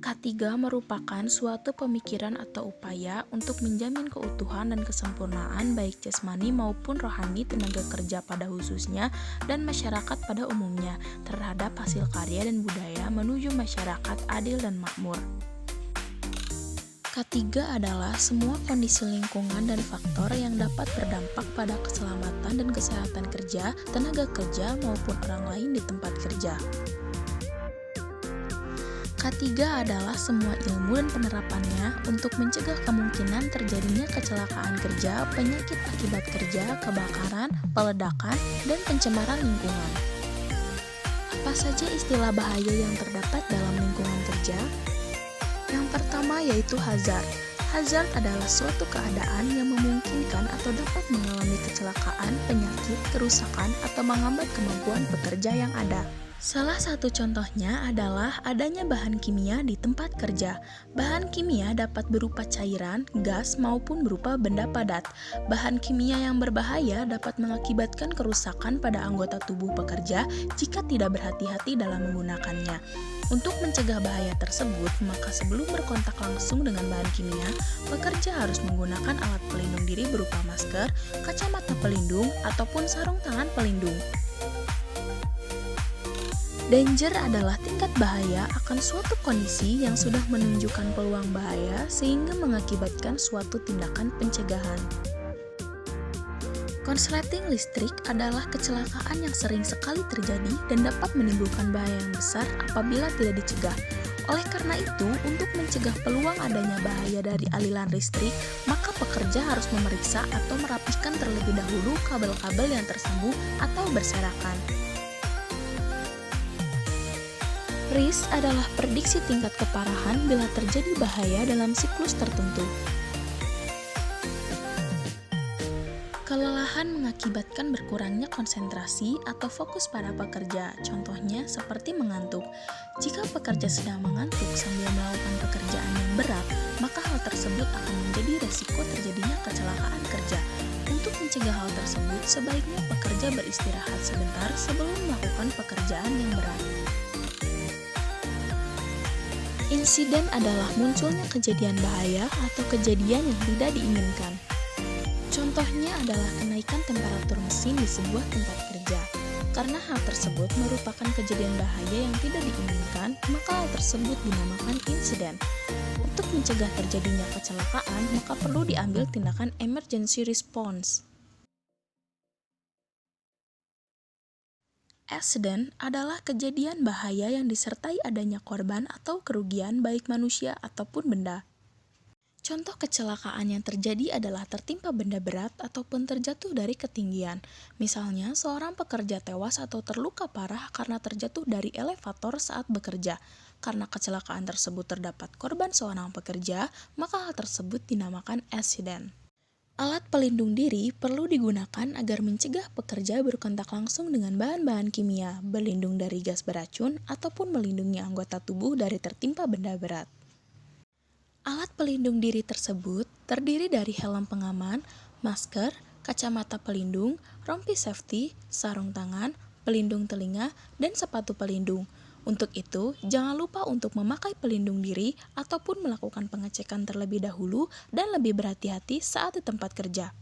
Ketiga merupakan suatu pemikiran atau upaya untuk menjamin keutuhan dan kesempurnaan baik jasmani maupun rohani tenaga kerja pada khususnya dan masyarakat pada umumnya terhadap hasil karya dan budaya menuju masyarakat adil dan makmur. Ketiga adalah semua kondisi lingkungan dan faktor yang dapat berdampak pada keselamatan dan kesehatan kerja, tenaga kerja maupun orang lain di tempat kerja. Ketiga adalah semua ilmu dan penerapannya untuk mencegah kemungkinan terjadinya kecelakaan kerja, penyakit akibat kerja, kebakaran, peledakan, dan pencemaran lingkungan. Apa saja istilah bahaya yang terdapat dalam lingkungan kerja? Yang pertama yaitu hazard. Hazard adalah suatu keadaan yang memungkinkan atau dapat mengalami kecelakaan, penyakit, kerusakan, atau menghambat kemampuan pekerja yang ada. Salah satu contohnya adalah adanya bahan kimia di tempat kerja. Bahan kimia dapat berupa cairan, gas, maupun berupa benda padat. Bahan kimia yang berbahaya dapat mengakibatkan kerusakan pada anggota tubuh pekerja jika tidak berhati-hati dalam menggunakannya. Untuk mencegah bahaya tersebut, maka sebelum berkontak langsung dengan bahan kimia, pekerja harus menggunakan alat pelindung diri berupa masker, kacamata pelindung, ataupun sarung tangan pelindung. Danger adalah tingkat bahaya akan suatu kondisi yang sudah menunjukkan peluang bahaya sehingga mengakibatkan suatu tindakan pencegahan. Konsleting listrik adalah kecelakaan yang sering sekali terjadi dan dapat menimbulkan bahaya yang besar apabila tidak dicegah. Oleh karena itu, untuk mencegah peluang adanya bahaya dari aliran listrik, maka pekerja harus memeriksa atau merapihkan terlebih dahulu kabel-kabel yang tersambung atau berserakan. Risk adalah prediksi tingkat keparahan bila terjadi bahaya dalam siklus tertentu. Kelelahan mengakibatkan berkurangnya konsentrasi atau fokus pada pekerja, contohnya seperti mengantuk. Jika pekerja sedang mengantuk sambil melakukan pekerjaan yang berat, maka hal tersebut akan menjadi resiko terjadinya kecelakaan kerja. Untuk mencegah hal tersebut, sebaiknya pekerja beristirahat sebentar sebelum melakukan pekerjaan yang berat. Insiden adalah munculnya kejadian bahaya atau kejadian yang tidak diinginkan. Contohnya adalah kenaikan temperatur mesin di sebuah tempat kerja. Karena hal tersebut merupakan kejadian bahaya yang tidak diinginkan, maka hal tersebut dinamakan insiden. Untuk mencegah terjadinya kecelakaan, maka perlu diambil tindakan emergency response. Accident adalah kejadian bahaya yang disertai adanya korban atau kerugian baik manusia ataupun benda. Contoh kecelakaan yang terjadi adalah tertimpa benda berat ataupun terjatuh dari ketinggian. Misalnya, seorang pekerja tewas atau terluka parah karena terjatuh dari elevator saat bekerja. Karena kecelakaan tersebut terdapat korban seorang pekerja, maka hal tersebut dinamakan accident. Alat pelindung diri perlu digunakan agar mencegah pekerja berkontak langsung dengan bahan-bahan kimia, berlindung dari gas beracun, ataupun melindungi anggota tubuh dari tertimpa benda berat. Alat pelindung diri tersebut terdiri dari helm pengaman, masker, kacamata pelindung, rompi safety, sarung tangan, pelindung telinga, dan sepatu pelindung. Untuk itu, jangan lupa untuk memakai pelindung diri ataupun melakukan pengecekan terlebih dahulu dan lebih berhati-hati saat di tempat kerja.